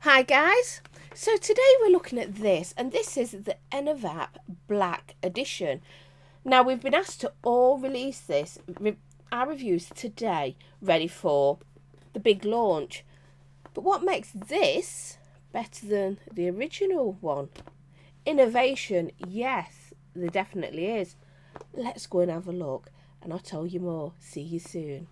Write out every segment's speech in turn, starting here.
Hi guys, so today we're looking at this, and this is the Enovap Black Edition. Now we've been asked to all release this, our reviews today, ready for the big launch. But what makes this better than the original one? Innovation, yes, there definitely is. Let's go and have a look and I'll tell you more. See you soon.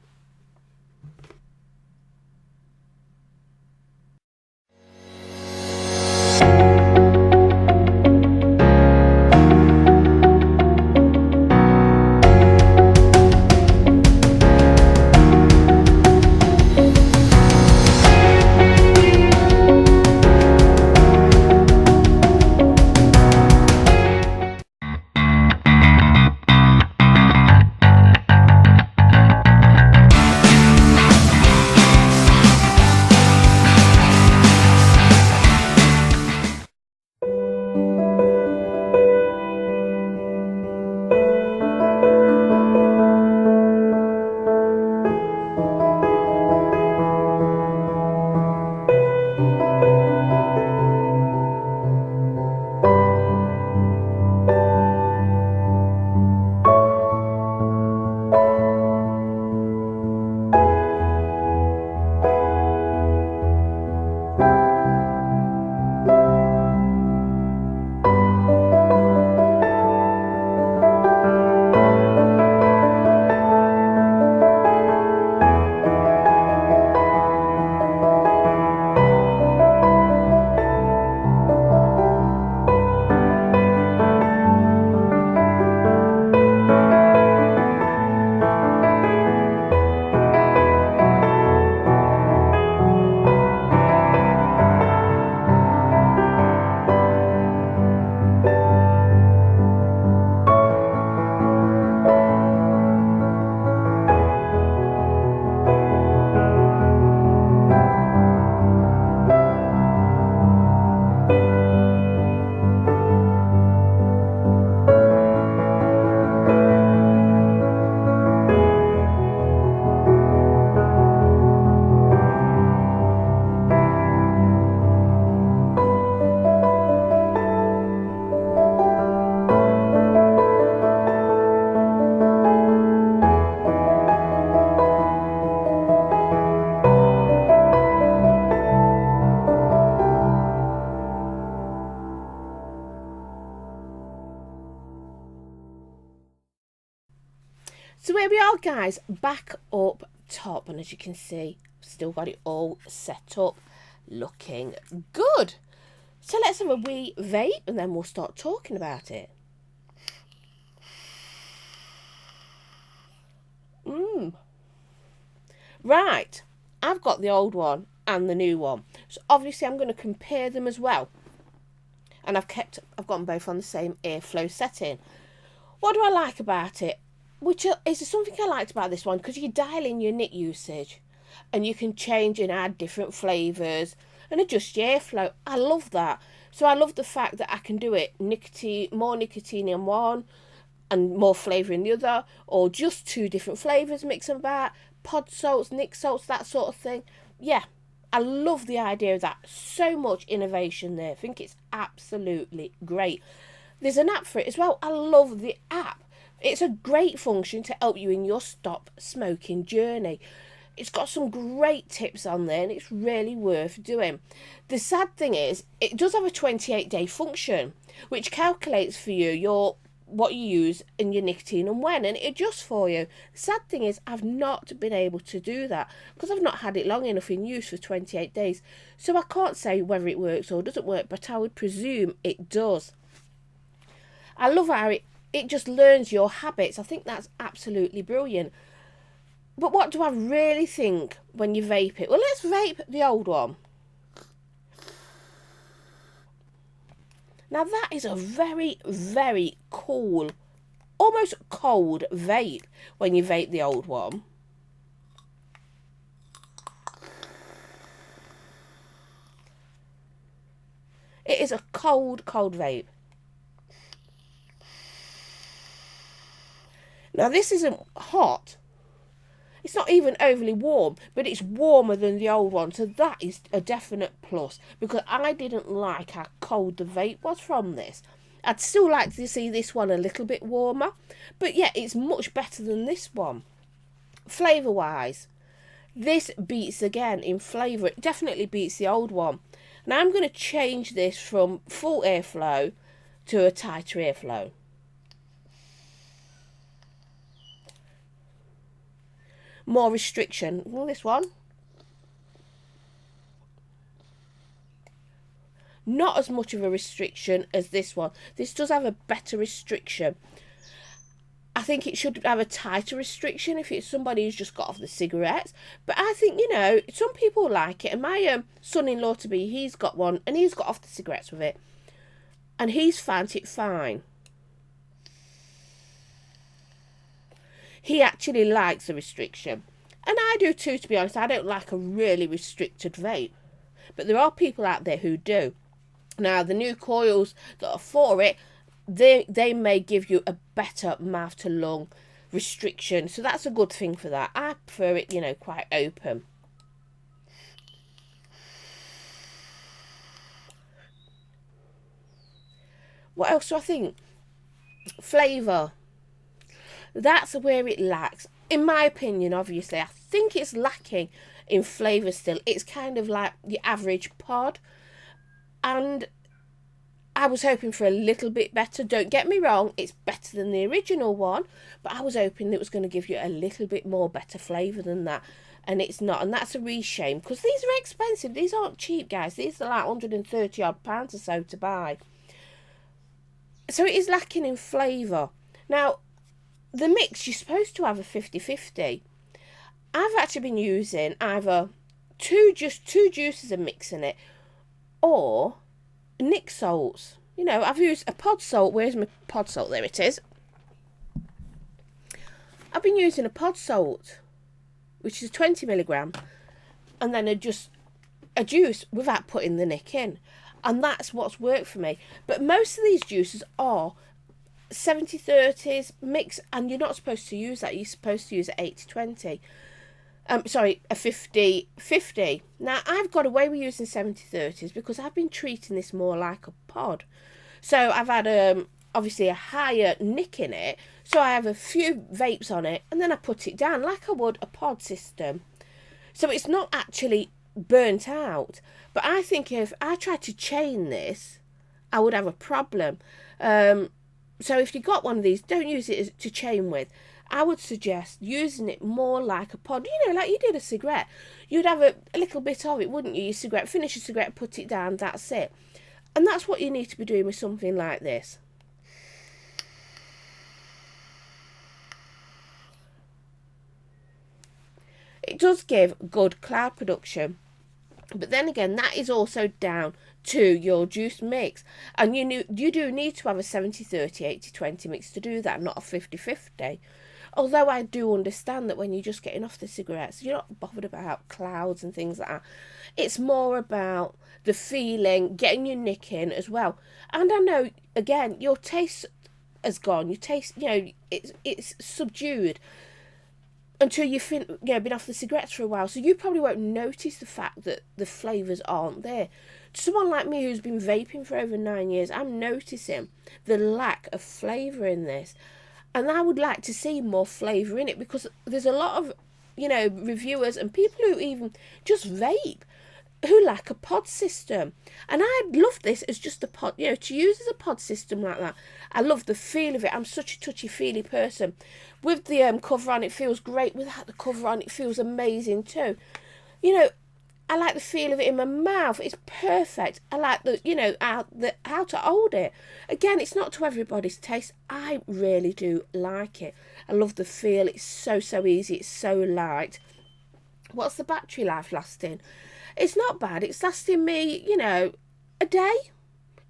So here we are guys, back up top, and as you can see, still got it all set up, looking good. So let's have a wee vape and then we'll start talking about it. Right, I've got the old one and the new one, so obviously I'm going to compare them as well. And I've got them both on the same airflow setting. What do I like about it? Which is something I liked about this one, because you dial in your nic usage and you can change and add different flavours and adjust your airflow. I love that. So I love the fact that I can do it more nicotine in one and more flavour in the other, or just two different flavours, mix them about, pod salts, nic salts, that sort of thing. Yeah, I love the idea of that. So much innovation there. I think it's absolutely great. There's an app for it as well. I love the app. It's a great function to help you in your stop smoking journey. It's got some great tips on there and it's really worth doing. The sad thing is, it does have a 28-day function, which calculates for you what you use in your nicotine and when, and it adjusts for you. The sad thing is, I've not been able to do that because I've not had it long enough in use for 28 days. So I can't say whether it works or doesn't work, but I would presume it does. I love how it just learns your habits. I think that's absolutely brilliant. But what do I really think when you vape it? Well, let's vape the old one. Now that is a very, very cool, almost cold vape when you vape the old one. It is a cold, cold vape. Now this isn't hot. It's not even overly warm, but it's warmer than the old one. So that is a definite plus, because I didn't like how cold the vape was from this. I'd still like to see this one a little bit warmer. But yeah, it's much better than this one. Flavour-wise, this beats again in flavour. It definitely beats the old one. Now I'm going to change this from full airflow to a tighter airflow. More restriction. Well, this one. Not as much of a restriction as this one. This does have a better restriction. I think it should have a tighter restriction if it's somebody who's just got off the cigarettes. But I think, you know, some people like it. And my son-in-law-to-be, he's got one and he's got off the cigarettes with it. And he's found it fine. He actually likes the restriction. And I do too, to be honest. I don't like a really restricted vape. But there are people out there who do. Now, the new coils that are for it, they may give you a better mouth to lung restriction. So that's a good thing for that. I prefer it, you know, quite open. What else do I think? Flavour. That's where it lacks. In my opinion, obviously, I think it's lacking in flavour still. It's kind of like the average pod. And I was hoping for a little bit better. Don't get me wrong, it's better than the original one. But I was hoping it was going to give you a little bit more better flavour than that. And it's not. And that's a real shame, because these are expensive. These aren't cheap, guys. These are like 130 odd pounds or so to buy. So it is lacking in flavour. Now, the mix, you're supposed to have a 50-50. I've actually been using either two juices and mixing it, or nic salts. You know, I've used a podsalt. Where's my podsalt? There it is. I've been using a podsalt, which is 20 milligram, and then a juice without putting the nic in. And that's what's worked for me. But most of these juices are 70-30s mix, and you're not supposed to use that. You're supposed to use an 80-20. Sorry, a 50-50. Now, I've got away with using 70-30s because I've been treating this more like a pod. So I've had obviously a higher nic in it. So I have a few vapes on it, and then I put it down like I would a pod system. So it's not actually burnt out. But I think if I tried to chain this, I would have a problem. So if you got one of these, don't use it to chain with. I would suggest using it more like a pod. You know, like you did a cigarette. You'd have a little bit of it, wouldn't you? Your cigarette, finish your cigarette, put it down, that's it. And that's what you need to be doing with something like this. It does give good cloud production. But then again, that is also down to your juice mix. And you do need to have a 70-30, 80-20 mix to do that, not a 50-50. Although I do understand that when you're just getting off the cigarettes, you're not bothered about clouds and things like that. It's more about the feeling, getting your nic in as well. And I know, again, your taste has gone. Your taste, you know, it's subdued until you've been off the cigarettes for a while. So you probably won't notice the fact that the flavours aren't there. Someone like me who's been vaping for over 9 years, I'm noticing the lack of flavour in this. And I would like to see more flavour in it, because there's a lot of, you know, reviewers and people who even just vape who like a pod system. And I love this as just a pod, you know, to use as a pod system like that. I love the feel of it. I'm such a touchy-feely person. With the cover on, it feels great. Without the cover on, it feels amazing too. You know, I like the feel of it in my mouth. It's perfect. I like the, you know, how to hold it. Again, it's not to everybody's taste. I really do like it. I love the feel. It's so easy. It's so light. What's the battery life lasting? It's not bad. It's lasting me, you know, a day.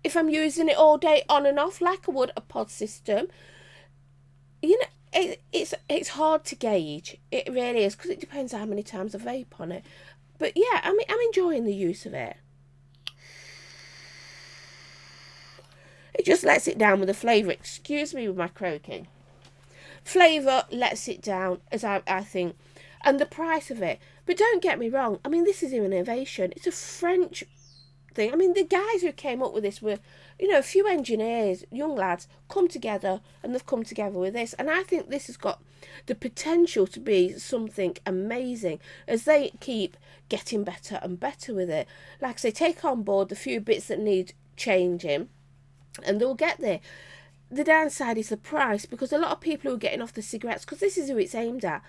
If I'm using it all day on and off like I would a pod system. You know, it's hard to gauge. It really is, because it depends how many times I vape on it. But yeah, I'm enjoying the use of it. It just lets it down with the flavour. Excuse me with my croaking. Flavour lets it down, as I think. and the price of it. But don't get me wrong, I mean, this is an innovation. It's a French thing. I mean, the guys who came up with this were, you know, a few engineers, young lads, come together, and they've come together with this. And I think this has got the potential to be something amazing as they keep getting better and better with it. Like I say, take on board the few bits that need changing, and they'll get there. The downside is the price, because a lot of people who are getting off the cigarettes, because this is who it's aimed at,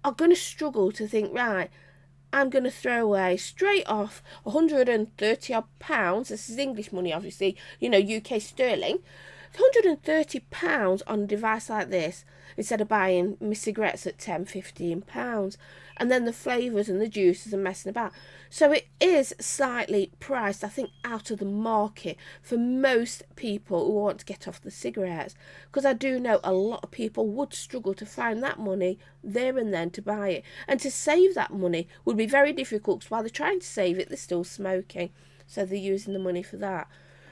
are going to struggle to think, right, I'm going to throw away straight off 130 odd pounds. This is English money, obviously, you know, UK sterling. £130 on a device like this instead of buying my cigarettes at £10-15, and then the flavours and the juices and messing about. So it is slightly priced, I think, out of the market for most people who want to get off the cigarettes, because I do know a lot of people would struggle to find that money there and then to buy it, and to save that money would be very difficult, because while they're trying to save it, they're still smoking, so they're using the money for that.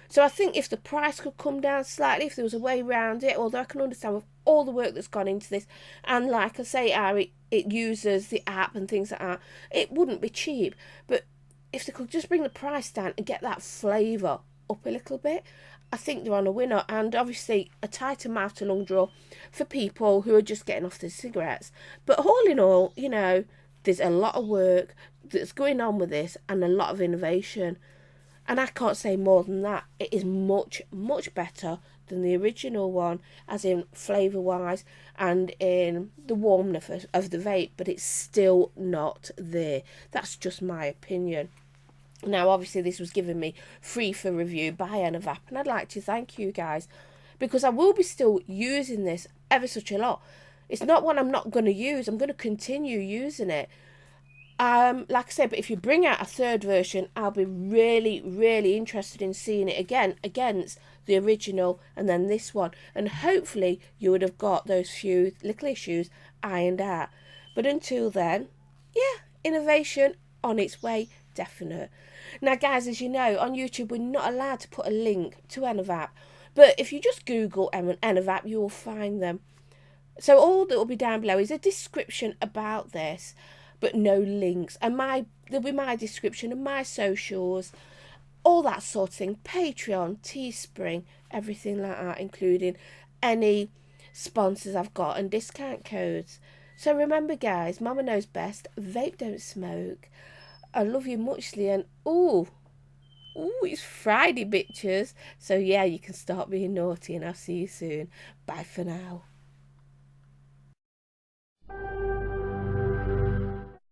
So I think if the price could come down slightly, if there was a way around it, although I can understand with all the work that's gone into this, and like I say, how it uses the app and things like that, it wouldn't be cheap. But if they could just bring the price down and get that flavour up a little bit, I think they're on a winner. And obviously a tighter mouth to lung draw for people who are just getting off the cigarettes. But all in all, you know, there's a lot of work that's going on with this and a lot of innovation. And I can't say more than that. It is much, much better than the original one, as in flavour-wise and in the warmness of the vape, but it's still not there. That's just my opinion. Now, obviously, this was given me free for review by Enovap, and I'd like to thank you guys, because I will be still using this ever such a lot. It's not one I'm not going to use. I'm going to continue using it. Like I said, but if you bring out a third version, I'll be really, really interested in seeing it again against the original and then this one. And hopefully you would have got those few little issues ironed out. But until then, yeah, innovation on its way, definite. Now, guys, as you know, on YouTube, we're not allowed to put a link to Enovap. But if you just Google Enovap, you will find them. So all that will be down below is a description about this, but no links, and there'll be my description and my socials, all that sort of thing, Patreon, Teespring, everything like that, including any sponsors I've got and discount codes. So remember, guys, Mama knows best, vape, don't smoke. I love you muchly, and ooh, it's Friday, bitches. So yeah, you can start being naughty, and I'll see you soon. Bye for now.